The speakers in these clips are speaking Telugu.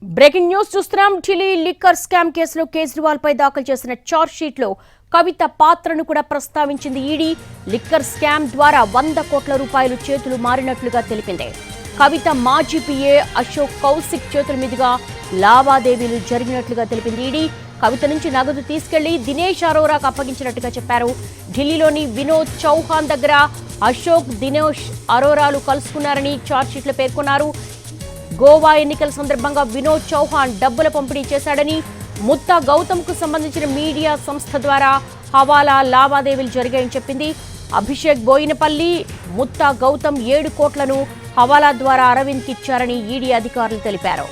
బ్రేకింగ్ న్యూస్ చూస్తున్నాం. ఢిల్లీ లిక్కర్ స్కామ్ కేసులో కేజ్రీవాల్ పై దాఖలు చేసిన చార్జ్ షీట్ లో కవిత పాత్రను కూడా ప్రస్తావించింది ఈడీ. లిక్కర్ స్కామ్ ద్వారా 100 కోట్ల రూపాయలు చేతులు మారినట్లుగా తెలిపింది. కవిత మాజీ పిఏ అశోక్ కౌశిక్ చేతుల మీదుగా లావాదేవీలు జరిగినట్లుగా తెలిపింది ఈడీ. కవిత నుంచి నగదు తీసుకెళ్లి దినేష్ అరోరాకు అప్పగించినట్టుగా చెప్పారు. ఢిల్లీలోని వినోద్ చౌహాన్ దగ్గర అశోక్, దినేష్ అరోరాలు కలుసుకున్నారని చార్జ్ షీట్లో పేర్కొన్నారు. గోవా ఎన్నికల సందర్భంగా వినోద్ చౌహాన్ డబ్బుల పంపిణీ చేశాడని, ముత్తా గౌతమ్ కు సంబంధించిన మీడియా సంస్థ ద్వారా హవాలా లావాదేవీలు జరిగాయని చెప్పింది. అభిషేక్ బోయినపల్లి, ముత్తా గౌతమ్ 7 కోట్లను హవాలా ద్వారా అరవింద్ కి ఇచ్చారని ఈడీ అధికారులు తెలిపారు.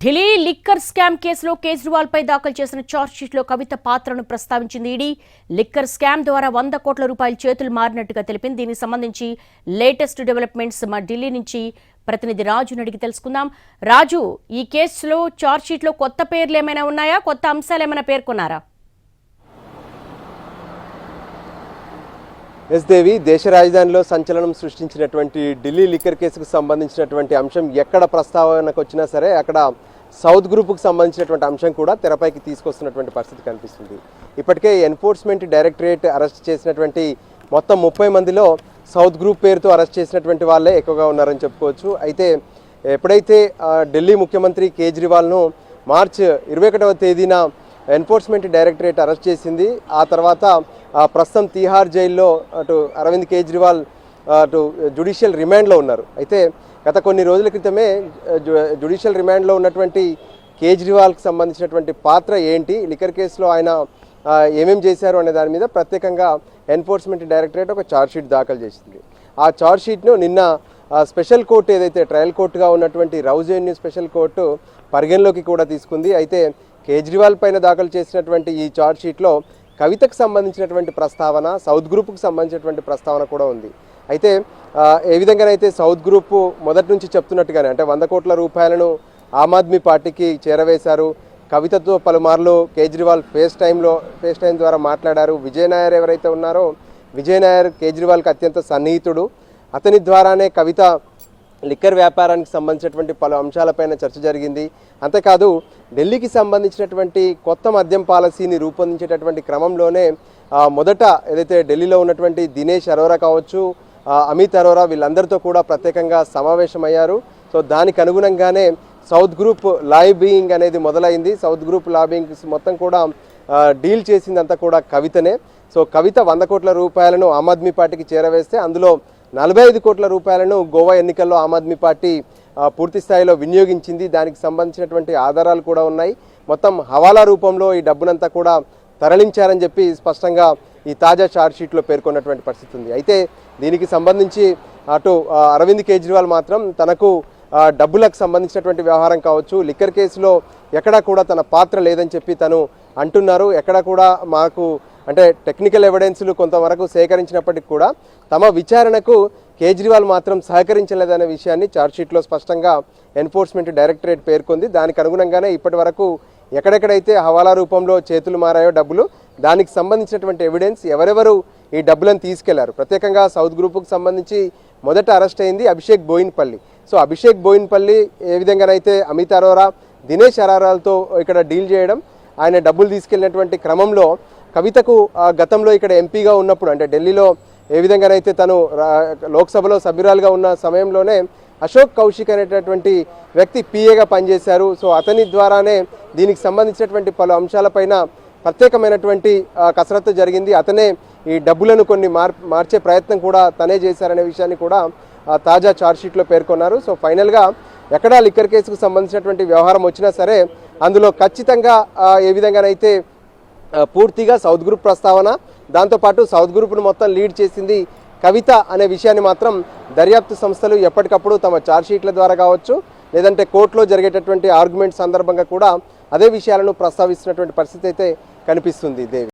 ఢిల్లీ లిక్కర్ స్కామ్ కేసులో కేజ్రీవాల్ పై దాఖలు చేసిన చార్జ్ షీట్ లో కవిత పాత్రను ప్రస్తావించింది ఈడీ. లిక్కర్ స్కామ్ ద్వారా 100 కోట్ల రూపాయల చేతులు మారినట్టుగా తెలిపింది. దీనికి సంబంధించి లేటెస్ట్ డెవలప్మెంట్స్ మా ఢిల్లీ నుంచి ప్రతినిధి రాజును అడిగి తెలుసుకుందాం. రాజు, ఈ కేసులో చార్జ్ షీట్ లో కొత్త పేర్లు ఏమైనా ఉన్నాయా, కొత్త అంశాలు ఏమైనా పేర్కొన్నారా? ఎస్ దేవి, దేశ రాజధానిలో సంచలనం సృష్టించినటువంటి ఢిల్లీ లిక్కర్ కేసుకు సంబంధించినటువంటి అంశం ఎక్కడ ప్రస్తావనకు వచ్చినా సరే అక్కడ సౌత్ గ్రూప్కు సంబంధించినటువంటి అంశం కూడా తెరపైకి తీసుకొస్తున్నటువంటి పరిస్థితి కనిపిస్తుంది. ఇప్పటికే ఎన్ఫోర్స్మెంట్ డైరెక్టరేట్ అరెస్ట్ చేసినటువంటి మొత్తం 30 మందిలో సౌత్ గ్రూప్ పేరుతో అరెస్ట్ చేసినటువంటి వాళ్ళే ఎక్కువగా ఉన్నారని చెప్పుకోవచ్చు. అయితే ఎప్పుడైతే ఢిల్లీ ముఖ్యమంత్రి కేజ్రీవాల్ను మార్చి 21వ తేదీన ఎన్ఫోర్స్మెంట్ డైరెక్టరేట్ అరెస్ట్ చేసింది. ఆ తర్వాత ప్రస్తుతం తీహార్ జైల్లో అటు అరవింద్ కేజ్రీవాల్ అటు జ్యుడిషియల్ రిమాండ్లో ఉన్నారు. అయితే గత కొన్ని రోజుల క్రితమే జ్యుడిషియల్ రిమాండ్లో ఉన్నటువంటి కేజ్రీవాల్కి సంబంధించినటువంటి పాత్ర ఏంటి, లిక్కర్ కేసులో ఆయన ఏమేం చేశారు అనే దాని మీద ప్రత్యేకంగా ఎన్ఫోర్స్మెంట్ డైరెక్టరేట్ ఒక ఛార్జ్షీట్ దాఖలు చేసింది. ఆ ఛార్జ్షీట్ను నిన్న స్పెషల్ కోర్టు ఏదైతే ట్రయల్ కోర్టుగా ఉన్నటువంటి రౌజ్ అవెన్యూ స్పెషల్ కోర్టు పరిగణలోకి కూడా తీసుకుంది. అయితే కేజ్రీవాల్ పైన దాఖలు చేసినటువంటి ఈ ఛార్జ్షీట్లో కవితకు సంబంధించినటువంటి ప్రస్తావన, సౌత్ గ్రూప్కి సంబంధించినటువంటి ప్రస్తావన కూడా ఉంది. అయితే ఏ విధంగానైతే సౌత్ గ్రూప్ మొదటి నుంచి చెప్తున్నట్టుగానే అంటే 100 కోట్ల రూపాయలను ఆమ్ ఆద్మీ పార్టీకి చేరవేశారు. కవితతో పలుమార్లు కేజ్రీవాల్ ఫేస్ టైం ద్వారా మాట్లాడారు. విజయ్ నాయర్ ఎవరైతే ఉన్నారో విజయ్ నాయర్ కేజ్రీవాల్కి అత్యంత సన్నిహితుడు. అతని ద్వారానే కవిత లిక్కర్ వ్యాపారానికి సంబంధించినటువంటి పలు అంశాలపైన చర్చ జరిగింది. అంతేకాదు ఢిల్లీకి సంబంధించినటువంటి కొత్త మద్యం పాలసీని రూపొందించేటటువంటి క్రమంలోనే మొదట ఏదైతే ఢిల్లీలో ఉన్నటువంటి దినేష్ అరోరా కావచ్చు, అమిత్ అరోరా వీళ్ళందరితో కూడా ప్రత్యేకంగా సమావేశమయ్యారు. సో దానికి అనుగుణంగానే సౌత్ గ్రూప్ లాబియింగ్ అనేది మొదలైంది. సౌత్ గ్రూప్ లాబియింగ్ మొత్తం కూడా డీల్ చేసిందంతా కూడా కవితనే. సో కవిత 100 కోట్ల రూపాయలను ఆమ్ ఆద్మీ పార్టీకి చేరవేస్తే అందులో 45 కోట్ల రూపాయలను గోవా ఎన్నికల్లో ఆమ్ ఆద్మీ పార్టీ పూర్తి స్థాయిలో వినియోగించింది. దానికి సంబంధించినటువంటి ఆధారాలు కూడా ఉన్నాయి. మొత్తం హవాలా రూపంలో ఈ డబ్బునంతా కూడా తరలించారని చెప్పి స్పష్టంగా ఈ తాజా ఛార్జ్షీట్లో పేర్కొన్నటువంటి పరిస్థితి ఉంది. అయితే దీనికి సంబంధించి అటు అరవింద్ కేజ్రీవాల్ మాత్రం తనకు డబ్బులకు సంబంధించినటువంటి వ్యవహారం కావచ్చు, లిక్కర్ కేసులో ఎక్కడా కూడా తన పాత్ర లేదని చెప్పి తను అంటున్నారు. ఎక్కడా కూడా మాకు అంటే టెక్నికల్ ఎవిడెన్స్లు కొంతవరకు సేకరించినప్పటికీ కూడా తమ విచారణకు కేజ్రీవాల్ మాత్రం సహకరించలేదనే విషయాన్ని ఛార్జ్షీట్లో స్పష్టంగా ఎన్ఫోర్స్మెంట్ డైరెక్టరేట్ పేర్కొంది. దానికి అనుగుణంగానే ఇప్పటి వరకు ఎక్కడెక్కడైతే హవాలా రూపంలో చేతులు మారాయో డబ్బులు, దానికి సంబంధించినటువంటి ఎవిడెన్స్, ఎవరెవరు ఈ డబ్బులను తీసుకెళ్లారు, ప్రత్యేకంగా సౌత్ గ్రూప్కు సంబంధించి మొదట అరెస్ట్ అయింది అభిషేక్ బోయిన్పల్లి. సో అభిషేక్ బోయిన్పల్లి ఏ విధంగానైతే అమిత్ అరోరా, దినేష్ అరోరాలతో ఇక్కడ డీల్ చేయడం, ఆయన డబ్బులు తీసుకెళ్లినటువంటి క్రమంలో కవితకు గతంలో ఇక్కడ ఎంపీగా ఉన్నప్పుడు అంటే ఢిల్లీలో ఏ విధంగానైతే తను లోక్సభలో సభ్యురాలుగా ఉన్న సమయంలోనే అశోక్ కౌశిక్ అనేటటువంటి వ్యక్తి పిఏగా పనిచేశారు. సో అతని ద్వారానే దీనికి సంబంధించినటువంటి పలు అంశాలపైన ప్రత్యేకమైనటువంటి కసరత్తు జరిగింది. అతనే ఈ డబ్బులను కొన్ని మార్చే ప్రయత్నం కూడా తనే చేశారనే విషయాన్ని కూడా తాజా ఛార్జ్షీట్లో పేర్కొన్నారు. సో ఫైనల్గా ఎక్కడా లిక్కర్ కేసుకు సంబంధించినటువంటి వ్యవహారం వచ్చినా సరే అందులో ఖచ్చితంగా ఏ విధంగానైతే పూర్తిగా సౌత్ గ్రూప్ ప్రస్తావన, దాంతోపాటు సౌత్ గ్రూప్ను మొత్తం లీడ్ చేసింది కవిత అనే విషయాన్ని మాత్రం దర్యాప్తు సంస్థలు ఎప్పటికప్పుడు తమ ఛార్జ్షీట్ల ద్వారా కావచ్చు, లేదంటే కోర్టులో జరిగేటటువంటి ఆర్గ్యుమెంట్ సందర్భంగా కూడా అదే విషయాలను ప్రస్తావిస్తున్నటువంటి పరిస్థితి అయితే కనిపిస్తుంది. దేవి.